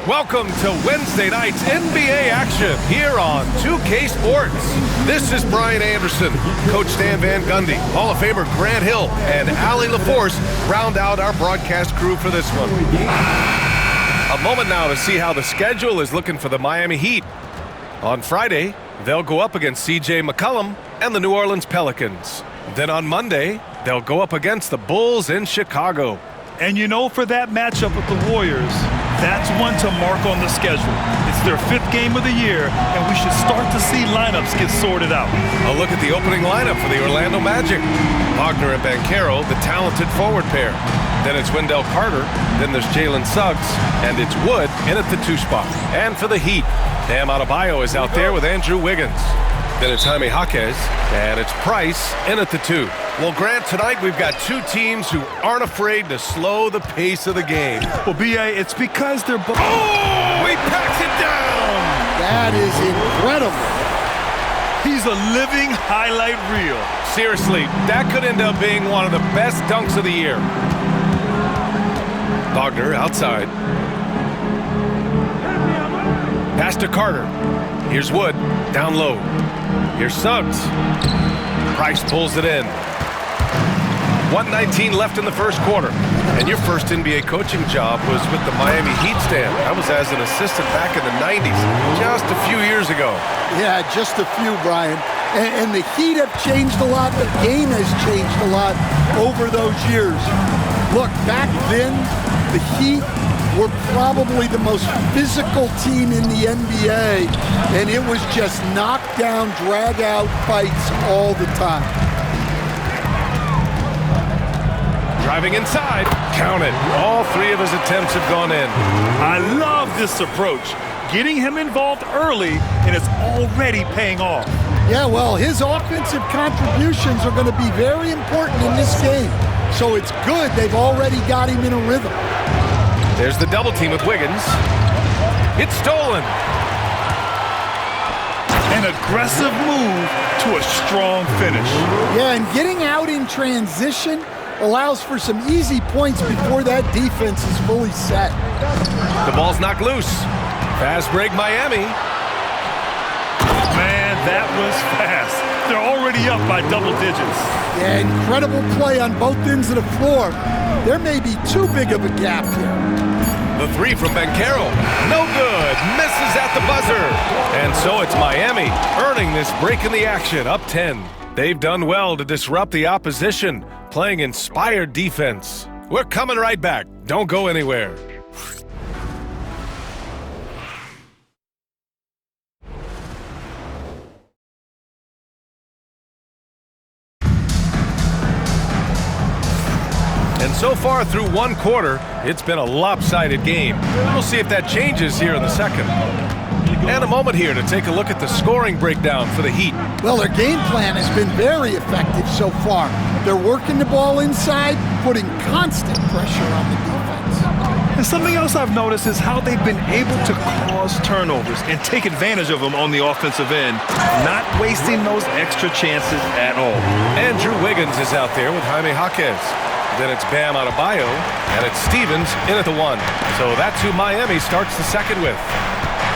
Welcome to Wednesday night's NBA action here on 2K Sports. This is Brian Anderson, Coach Stan Van Gundy, Hall of Famer Grant Hill, and Allie LaForce round out our broadcast crew for this one. A moment now to see how the schedule is looking for the Miami Heat. On Friday, they'll go up against C.J. McCollum and the New Orleans Pelicans. Then on Monday, they'll go up against the Bulls in Chicago. And you know, for that matchup with the Warriors, that's one to mark on the schedule. It's their 5th game of the year, and we should start to see lineups get sorted out. A look at the opening lineup for the Orlando Magic. Wagner and Banchero, the talented forward pair. Then it's Wendell Carter, then there's Jalen Suggs, and it's Wood in at the 2 spot. And for the Heat, Bam Adebayo is out there with Andrew Wiggins. Then it's Jaime Jaquez, and it's Price in at the 2. Well, Grant, tonight we've got two teams who aren't afraid to slow the pace of the game. Well, B.A., it's because they're both... Oh! He packs it down! That is incredible. He's a living highlight reel. Seriously, that could end up being one of the best dunks of the year. Wagner outside. Pass to Carter. Here's Wood, down low. Here's Suggs. Price pulls it in. 1:19 left in the first quarter. And your first NBA coaching job was with the Miami Heat, Stan. I was as an assistant back in the 90s, just a few years ago. Yeah, just a few, Brian. And the Heat have changed a lot. The game has changed a lot over those years. Look, back then, the Heat were probably the most physical team in the NBA, and it was just knockdown, drag-out fights all the time. Driving inside, count it. All 3 of his attempts have gone in. I love this approach. Getting him involved early, and it's already paying off. Yeah, well, his offensive contributions are going to be very important in this game. So it's good they've already got him in a rhythm. There's the double team with Wiggins. It's stolen. An aggressive move to a strong finish. Yeah, and getting out in transition allows for some easy points before that defense is fully set. The ball's knocked loose. Fast break, Miami. Man, that was fast. They're already up by double digits. Yeah, incredible play on both ends of the floor. There may be too big of a gap here. The 3 from Banchero. No good. Misses at the buzzer. And so it's Miami earning this break in the action, up 10. They've done well to disrupt the opposition, playing inspired defense. We're coming right back. Don't go anywhere. And so far through one quarter, it's been a lopsided game. We'll see if that changes here in the second. And a moment here to take a look at the scoring breakdown for the Heat. Well, their game plan has been very effective so far. They're working the ball inside, putting constant pressure on the defense. And something else I've noticed is how they've been able to cause turnovers and take advantage of them on the offensive end, not wasting those extra chances at all. Andrew Wiggins is out there with Jaime Jaquez. Then it's Bam Adebayo, and it's Stevens in at the 1. So that's who Miami starts the second with.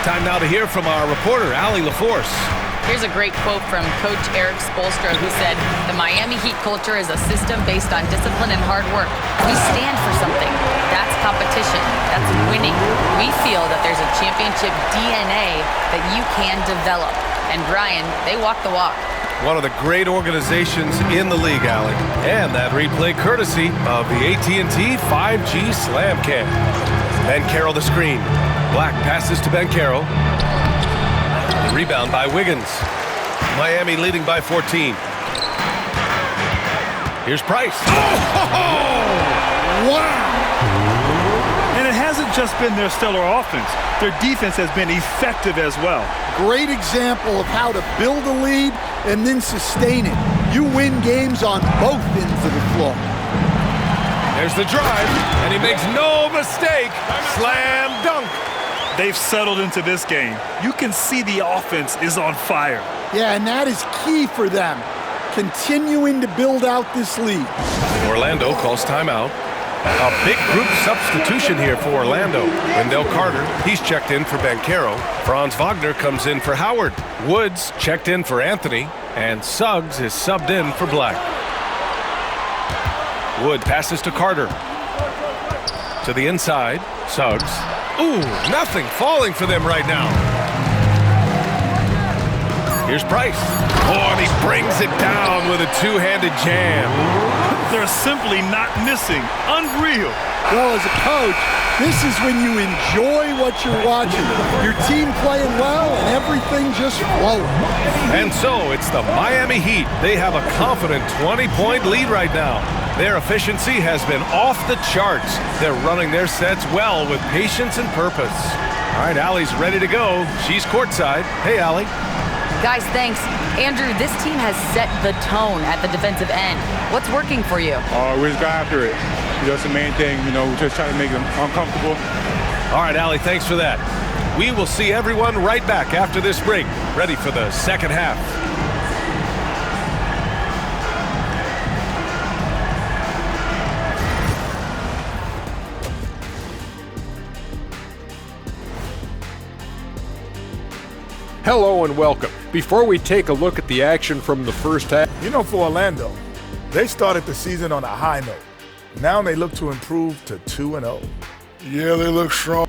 Time now to hear from our reporter, Allie LaForce. Here's a great quote from Coach Eric Spoelstra, who said, "The Miami Heat culture is a system based on discipline and hard work. We stand for something. That's competition. That's winning. We feel that there's a championship DNA that you can develop." And Brian, they walk the walk. One of the great organizations in the league, Allie. And that replay courtesy of the AT&T 5G Slam Cam. Banchero the screen. Black passes to Banchero. The rebound by Wiggins. Miami leading by 14. Here's Price. Wow! And it hasn't just been their stellar offense. Their defense has been effective as well. Great example of how to build a lead and then sustain it. You win games on both ends of the floor. There's the drive, and he makes no mistake. Slam dunk. They've settled into this game. You can see the offense is on fire. Yeah, and that is key for them, continuing to build out this lead. Orlando calls timeout. A big group substitution here for Orlando. Wendell Carter, he's checked in for Banchero. Franz Wagner comes in for Howard. Woods checked in for Anthony. And Suggs is subbed in for Black. Wood passes to Carter. To the inside, Suggs. Ooh, nothing falling for them right now. Here's Price. Oh, and he brings it down with a two-handed jam. They're simply not missing. Unreal. Well, as a coach, this is when you enjoy what you're watching. Your team playing well and everything just flowing. And so it's the Miami Heat. They have a confident 20-point lead right now. Their efficiency has been off the charts. They're running their sets well with patience and purpose. All right, Allie's ready to go. She's courtside. Hey, Allie. Guys, thanks. Andrew, this team has set the tone at the defensive end. What's working for you? We just got after it. That's the main thing. We just try to make them uncomfortable. All right, Allie, thanks for that. We will see everyone right back after this break, ready for the second half. Hello and welcome. Before we take a look at the action from the first half. For Orlando, they started the season on a high note. Now they look to improve to 2-0. Yeah, they look strong.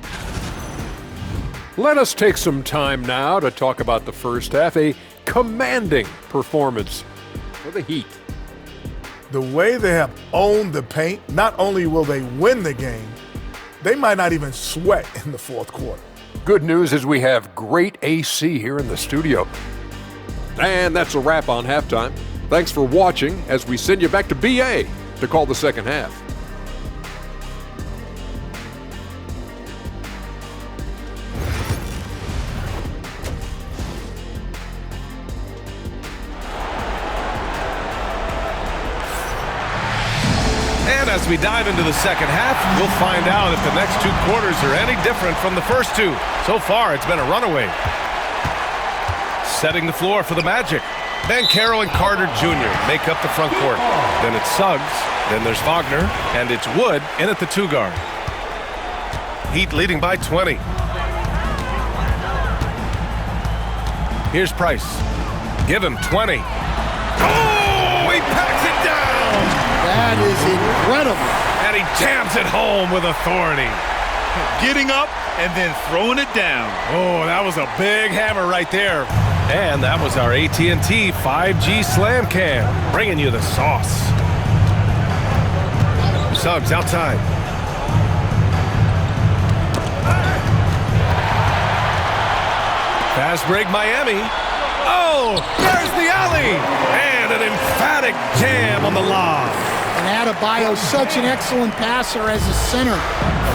Let us take some time now to talk about the first half. A commanding performance for the Heat. The way they have owned the paint, not only will they win the game, they might not even sweat in the fourth quarter. Good news is we have great AC here in the studio. And that's a wrap on halftime. Thanks for watching as we send you back to BA to call the second half. And as we dive into the second half, we'll find out if the next two quarters are any different from the first two. So far, it's been a runaway. Setting the floor for the Magic. Banchero and Carter Jr. make up the front court. Then it's Suggs, then there's Wagner, and it's Wood in at the two guard. Heat leading by 20. Here's Price. Give him 20. Oh, he packs it down! That is incredible. And he jams it home with authority. Getting up and then throwing it down. Oh, that was a big hammer right there. And that was our AT&T 5G Slam Cam, bringing you the sauce. Suggs outside. Fast break Miami. Oh, there's the alley. And an emphatic jam on the lob. And Adebayo's such an excellent passer as a center,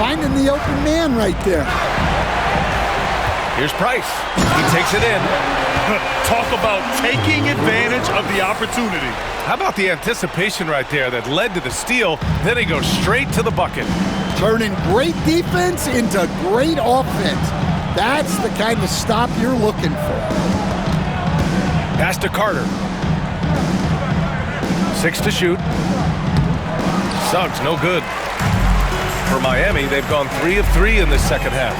finding the open man right there. Here's Price. He takes it in. Talk about taking advantage of the opportunity. How about the anticipation right there that led to the steal? Then he goes straight to the bucket. Turning great defense into great offense. That's the kind of stop you're looking for. Pass to Carter. 6 to shoot. Suggs, no good. For Miami, they've gone 3 of 3 in this second half.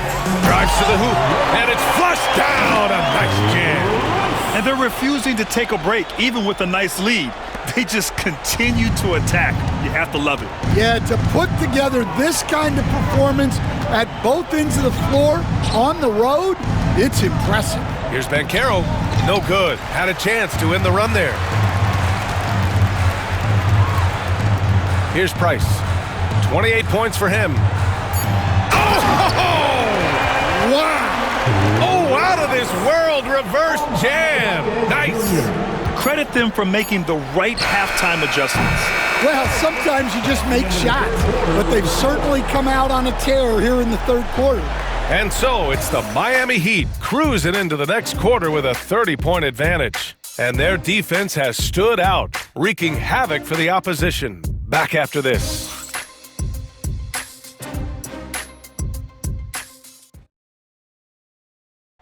Drives to the hoop, and it's flushed down. A nice jam. And they're refusing to take a break, even with a nice lead. They just continue to attack. You have to love it. Yeah, to put together this kind of performance at both ends of the floor on the road, it's impressive. Here's Banchero. No good. Had a chance to end the run there. Here's Price. 28 points for him. Oh! Wow! Oh, out of this world reverse jam. Nice. Credit them for making the right halftime adjustments. Well, sometimes you just make shots, but they've certainly come out on a tear here in the third quarter. And so it's the Miami Heat cruising into the next quarter with a 30-point advantage. And their defense has stood out, wreaking havoc for the opposition. Back after this.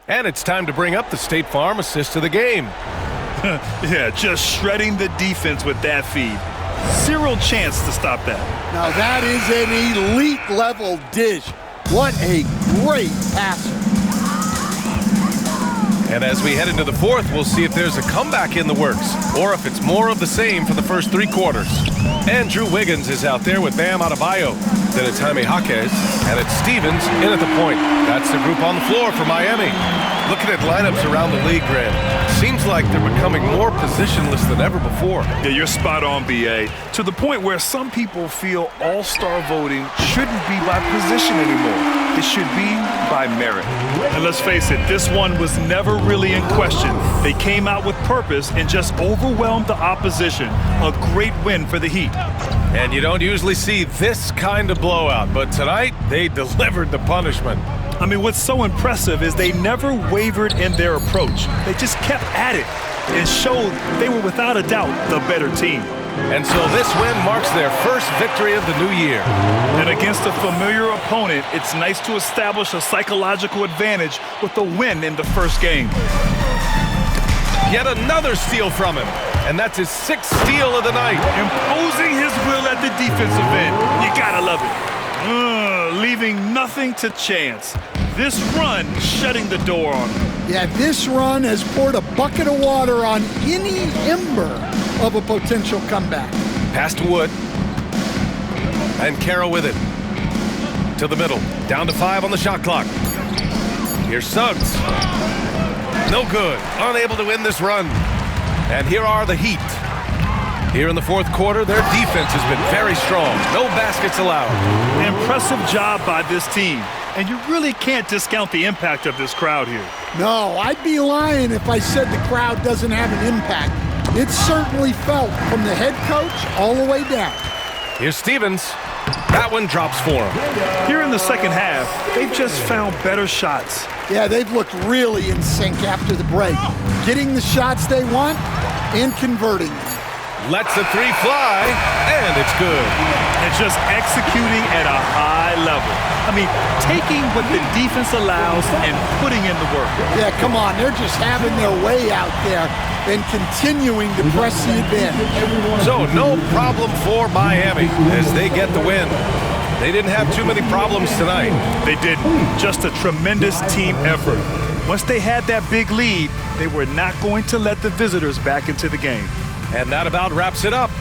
And it's time to bring up the State Farm assist of the game. Yeah, just shredding the defense with that feed. Zero chance to stop that. Now that is an elite level dish. What a great passer. And as we head into the fourth, we'll see if there's a comeback in the works or if it's more of the same for the first 3 quarters. Andrew Wiggins is out there with Bam Adebayo. Then it's Jaime Jaquez, and it's Stevens in at the point. That's the group on the floor for Miami. Looking at lineups around the league, Grant, seems like they're becoming more positionless than ever before. Yeah, you're spot on, B.A. To the point where some people feel all-star voting shouldn't be by position anymore. It should be by merit. And let's face it, this one was never really in question. They came out with purpose and just overwhelmed the opposition. A great win for the Heat. And you don't usually see this kind of blowout, but tonight they delivered the punishment. I mean, what's so impressive is they never wavered in their approach. They just kept at it and showed they were without a doubt the better team. And so this win marks their first victory of the new year. And against a familiar opponent, it's nice to establish a psychological advantage with a win in the first game. Yet another steal from him, and that's his 6th steal of the night. Imposing his will at the defensive end. You gotta love it. Leaving nothing to chance. This run shutting the door on him. Yeah, this run has poured a bucket of water on any ember of a potential comeback. Pass to Wood. And Carroll with it. To the middle. Down to 5 on the shot clock. Here's Suggs. No good. Unable to win this run. And here are the Heat. Here in the fourth quarter, their defense has been very strong. No baskets allowed. Impressive job by this team. And you really can't discount the impact of this crowd here. No, I'd be lying if I said the crowd doesn't have an impact. It's certainly felt from the head coach all the way down. Here's Stevens. That one drops for him. Here in the second half, they've just found better shots. Yeah, they've looked really in sync after the break. Getting the shots they want and converting them. Lets the 3 fly, and it's good. And just executing at a high level. I mean, taking what the defense allows and putting in the work. Yeah, come on. They're just having their way out there and continuing to press the advantage. So no problem for Miami as they get the win. They didn't have too many problems tonight. They didn't. Just a tremendous team effort. Once they had that big lead, they were not going to let the visitors back into the game. And that about wraps it up.